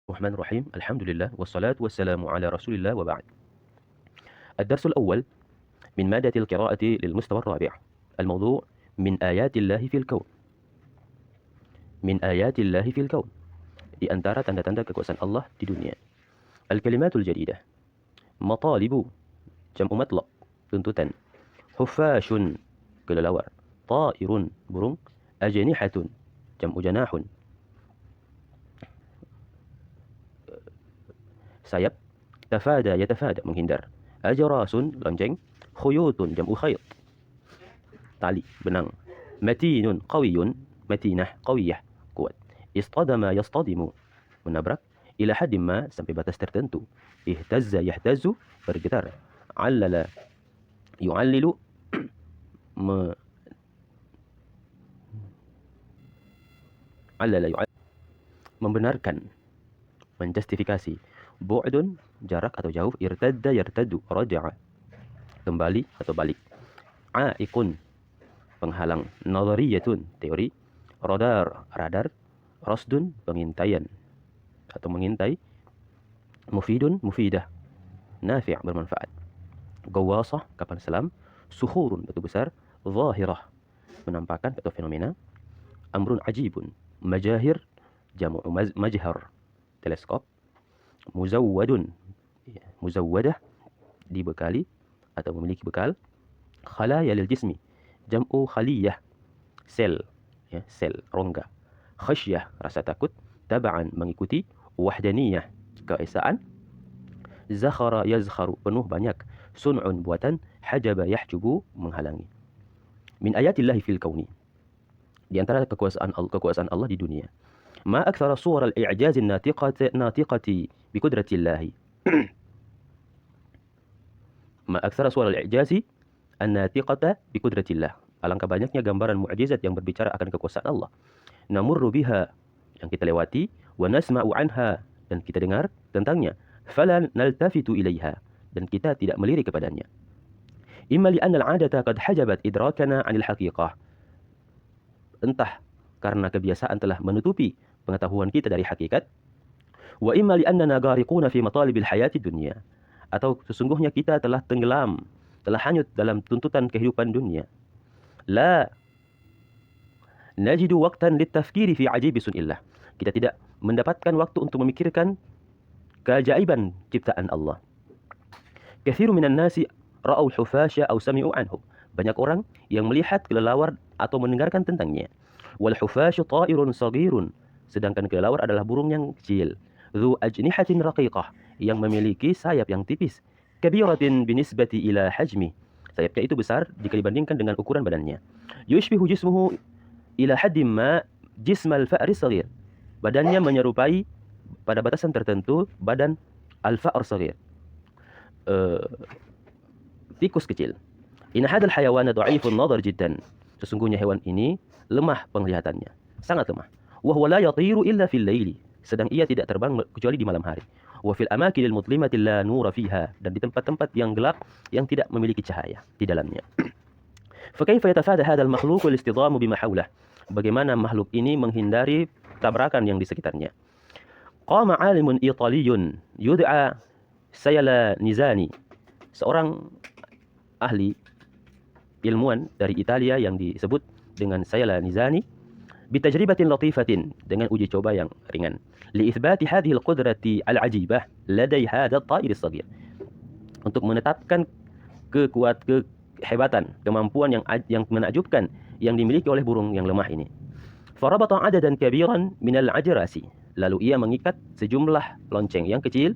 الرحمن الرحيم الحمد لله والصلاة والسلام على رسول الله وبعد. الدرس الأول من مادة القراءة للمستوى الرابع. الموضوع من آيات الله في الكون. من آيات الله في الكون. Di antara tanda-tanda kekuasaan Allah di dunia. Al-kalimatul jadidah. Matalibu, jam'u matlaq, tuntutan. Huffashun, kelelawar. Ta'irun, burung. Ajnihatun, jam'u janahun. Sayap. Tafada, yatafada, menghindar. Ajrasun, lonceng. Khuyutun, jam'u khayt, tali, benang. Matinun, qawiyun, matinah, qawiyah, kuat. Istadama, yastadimu, menabrak. Ila hadim ma, sampai batas tertentu. Ihtazza, yahtazu, bergetar. Allala, yu'allilu, membenarkan, menjustifikasi. Bu'dun, jarak atau jauh. Irtadda, yartaddu, raja'a, kembali atau balik. A'iqun, penghalang. Nadhariyatun, teori. Radar. Rasdun, pengintaian atau mengintai. Mufidun, mufidah, nafi', bermanfaat. Gawasah, kapal selam. Suhurun, batu besar. Zahirah, penampakan atau fenomena. Amrun ajibun, majahir, jamu majhar, teleskop. Muzawwadun, muzawwadah, dibekali atau memiliki bekal. Khalaya lil jismi, jam'u khaliyah, sel, ya, sel, rongga. Khasyah, rasa takut. Taba'an, mengikuti. Wahdaniyah, keesaan. Zakhara, yazkharu, penuh, banyak. Sun'un, buatan. Hajaba, yahjubu, menghalangi. Min ayatillahi fil kauni, di antara kekuasaan Allah di dunia. Ma akthara suwar al-i'jaz natiqati bi qudratillahi. Ma akthara suwar al-i'jaz an-natiqata bi qudratillah. Alangkah banyaknya gambaran mukjizat yang berbicara akan kekuasaan Allah. Namurru biha, yang kita lewati. Wa nasma'u anha, dan kita dengar tentangnya. Fala naltafitu ilaiha, dan kita tidak melirik kepadanya. Imma li'anna al-'adata qad hajabat idrakana 'anil haqiqah. Entah karena kebiasaan telah menutupi pengetahuan kita dari hakikat. Wa imma li'annana ghariquna fi matalibil hayati dunya, atau sesungguhnya kita telah tenggelam, telah hanyut dalam tuntutan kehidupan dunia. La najidu waqtan litafkiri fi ajibi sunillah. Kita tidak mendapatkan waktu untuk memikirkan keajaiban ciptaan Allah. Kathiru minan nasi ra'au hufasha aw sami'u anhu. Banyak orang yang melihat kelelawar atau mendengarkan tentangnya. Wal hufashu ta'irun saghirun, sedangkan kelelawar adalah burung yang kecil. Dzu ajnihatin raqiqah, yang memiliki sayap yang tipis. Kabiratin binisbati ila hajmi, sayapnya itu besar jika dibandingkan dengan ukuran badannya. Yushbihu jismuhu ila haddim ma jismal fa'ri saghir, badannya menyerupai pada batasan tertentu badan al-fa'r saghir, tikus kecil. In hadal hayawana dha'ifun nadhar jiddan, sesungguhnya hewan ini lemah penglihatannya, sangat lemah. Wa huwa la yatiru illa fil laili, sedang ia tidak terbang kecuali di malam hari. Wa fil amakinil mudlimati la nura fiha, dan di tempat-tempat yang gelap yang tidak memiliki cahaya di dalamnya. Fa kaifa yatafada hadzal makhluq wal istidamu bima hawlah, bagaimana makhluk ini menghindari tabrakan yang di sekitarnya. Qama 'alimun italiyun yud'a Sayalanizani, seorang ahli ilmuwan dari Italia yang disebut dengan Sayalanizani, bitajribatin latifatin, dengan uji coba yang ringan, liithbati hadhihi alqudrati alajibah ladai hadha at-ta'ir as-saghir, untuk menetapkan kehebatan, kemampuan yang menakjubkan yang dimiliki oleh burung yang lemah ini. Farabata adadan kabiran minal ajrasi, lalu ia mengikat sejumlah lonceng yang kecil,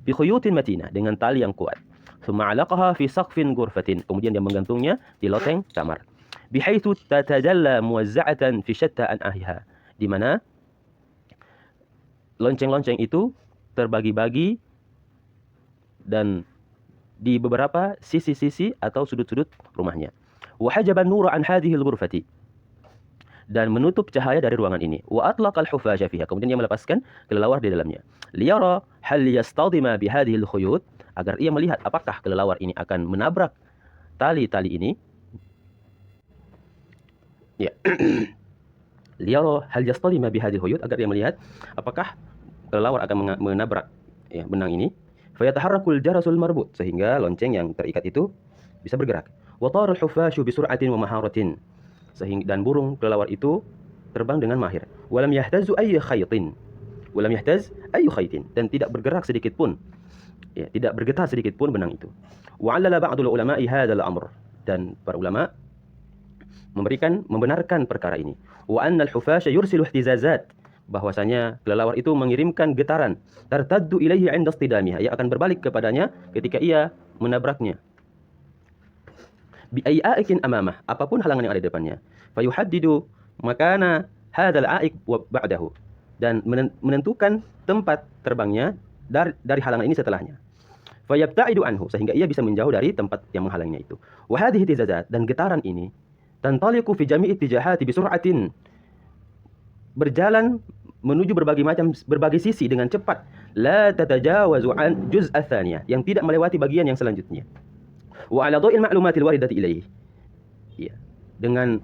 bi khuyutin matinah, dengan tali yang kuat. Thumma 'alaqaha fi saqfin ghurfatin, kemudian dia menggantungnya di loteng kamar. Bihaitsu tatajalla muwazza'atan fi shatta an'ahiha, di mana lonceng-lonceng itu terbagi-bagi dan di beberapa sisi-sisi atau sudut-sudut rumahnya. Wa hajaban nura an hadhihi al-ghurfati, dan menutup cahaya dari ruangan ini. Wa atlaqal hufasha fiha, kemudian dia melepaskan kelelawar di dalamnya. Liyara hal yastadima bihadhihi al-khuyut, agar ia melihat apakah kelelawar ini akan menabrak tali-tali ini. Ya. Liyara hal yastadima bihadhihi al-khuyut, agar ia melihat apakah kelelawar akan menabrak ya, benang ini, fayataharrakul jarasul marbut, sehingga lonceng yang terikat itu bisa bergerak. Wa tara al-hufashu bi sur'atin wa maharatin, sehingga dan burung kelelawar itu terbang dengan mahir. Walam yahtazu ayyu khaytin, walam yahtaz ayyu khaytin, dan tidak bergerak sedikit pun, ya, tidak bergetar sedikit pun benang itu. Wa 'allala ba'dul ulama'i hadzal amr, dan para ulama membenarkan perkara ini. Wa anna al-hufasha yursilu ihtizazat, bahwasanya kelelawar itu mengirimkan getaran, tartaddu ilaihi 'inda istidamiha, yang akan berbalik kepadanya ketika ia menabraknya. Bi ayyi a'ikin amamah, apapun halangan yang ada di depannya. Fayuhaddidu makana hadzal a'iq wa ba'dahu, dan menentukan tempat terbangnya dari halangan ini setelahnya. Fayabta'idu anhu, sehingga ia bisa menjauh dari tempat yang menghalangnya itu. Wa hadhihi ihtizazat, dan getaran ini tantaliqu fi jami'i ittijahati bi sur'atin, berjalan menuju berbagai sisi dengan cepat, la tatajawazu an juz' ats-tsaniyah, yang tidak melewati bagian yang selanjutnya. Wa 'ala dha'il ma'lumatil waridati ilaihi, ya, dengan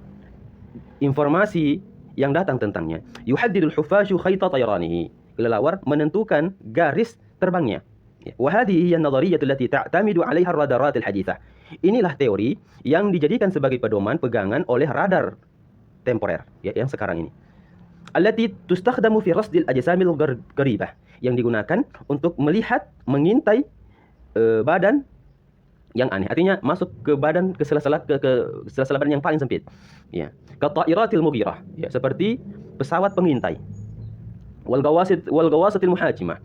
informasi yang datang tentangnya. Yuhaddidul hufashu khayta tayranihi, kelelawar menentukan garis terbangnya. Wa hadhihi hiya an-nadhariyyah allati ta'tamidu 'alaiha ar-radarat al-hadithah. Inilah teori yang dijadikan sebagai pedoman pegangan oleh radar temporer, ya, yang sekarang ini. Allati tustakhdamu fi rasdil ajsamil gharibah, yang digunakan untuk melihat, mengintai badan yang aneh. Artinya masuk ke badan, ke sela-sela badan yang paling sempit. Ya. Ka ta'iratil mughirah, ya, seperti pesawat pengintai. Wal gawasatil muhajimah.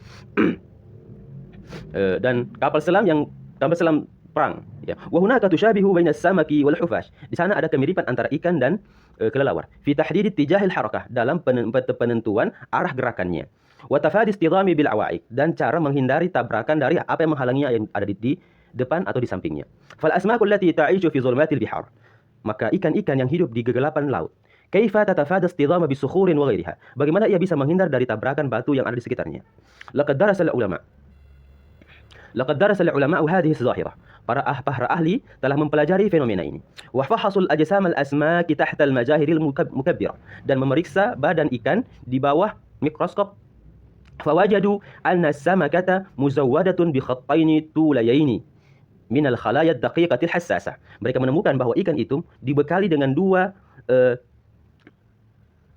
Dan kapal selam perang, ya. Wa hunaka tushabihu bainas samaki wal hufash. Di sana ada kemiripan antara ikan dan kelelawar. Fi tahdid ittijahil harakah, dalam penentuan arah gerakannya. Wa tafadi istidami bil awa'iq, dan cara menghindari tabrakan dari apa yang menghalanginya yang ada di depan atau di sampingnya. Fal asmakul lati ta'ishu fi zulmatil bihar, maka ikan-ikan yang hidup di kegelapan laut, kaifa tatafada istidama bi sukhurin wa ghairiha, bagaimana ia bisa menghindar dari tabrakan batu yang ada di sekitarnya. Laqad darasa al-ulama hadhihi az-zahirah, para ahli telah mempelajari fenomena ini. Wa fahasul ajsam al-asmak tahta al-majahiril mukabbirah, dan memeriksa badan ikan di bawah mikroskop. Fawajadu anna as-samakata muzawwadatun bi khattaini tulayaini min al-khalaya ad-daqiqatil hassasah. Mereka menemukan bahwa ikan itu dibekali dengan dua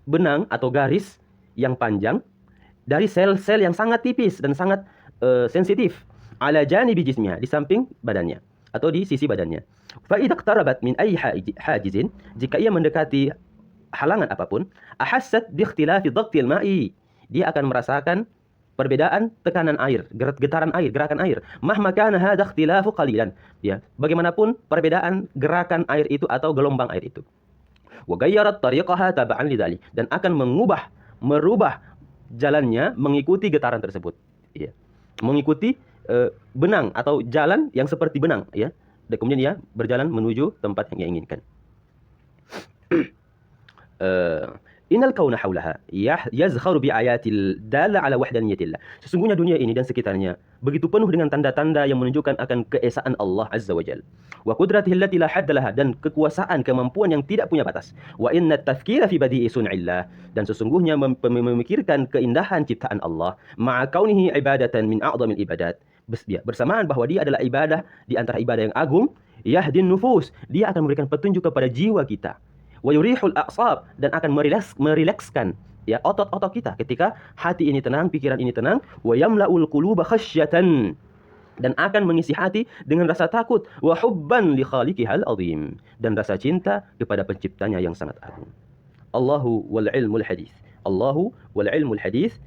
benang atau garis yang panjang dari sel-sel yang sangat tipis dan sangat sensitif, ala janibi jismiha, di samping badannya atau di sisi badannya. Fa idza iqtarabat min ayyi hajizin, jika ia mendekati halangan apapun, ahassat bi ikhtilafi dhaqtil ma'i, dia akan merasakan perbedaan tekanan air, getaran air, gerakan air. Mahma kana hadha ikhtilafu qalilan, ya, bagaimanapun perbedaan gerakan air itu atau gelombang air itu. Wa ghayyarat tariqaha tab'an lidzalik, dan akan merubah jalannya mengikuti getaran tersebut, ya. Mengikuti benang atau jalan yang seperti benang, ya. Dan kemudian dia berjalan menuju tempat yang ia inginkan. Innal kauna haulaha yazkharu bi ayatil dalla ala wahdaniyatillah. Sesungguhnya dunia ini dan sekitarnya begitu penuh dengan tanda-tanda yang menunjukkan akan keesaan Allah Azza wa Jalla. Wa qudratihi allati la hadda laha, dan kekuasaan, kemampuan yang tidak punya batas. Wa inna at-tafkira fi badi'i sun'illah, dan sesungguhnya memikirkan keindahan ciptaan Allah, ma'a kaunihi ibadatan min a'dhamil ibadat, bersamaan bahwa dia adalah ibadah di antara ibadah yang agung. Yahdin nufus, dia akan memberikan petunjuk kepada jiwa kita. Wa yurihul a'sab, dan akan merilekskan, ya, otot-otot kita ketika hati ini tenang, pikiran ini tenang. Wa yamla'ul quluba khasyatan, dan akan mengisi hati dengan rasa takut. Wa hubban li khaliqihal azim, dan rasa cinta kepada penciptanya yang sangat agung. Allahu wal ilmul hadis. Allahu wal ilmul hadis,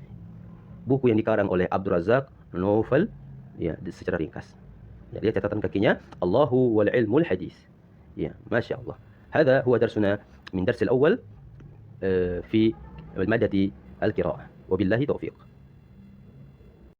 buku yang dikarang oleh Abdul Razak Novel, ya, secara ringkas. Ya, dia catatan kakinya Allahu wal ilmul hadis. Ya, masya Allah. هذا هو درسنا من درس الأول في مادة القراءة، وبالله توفيق.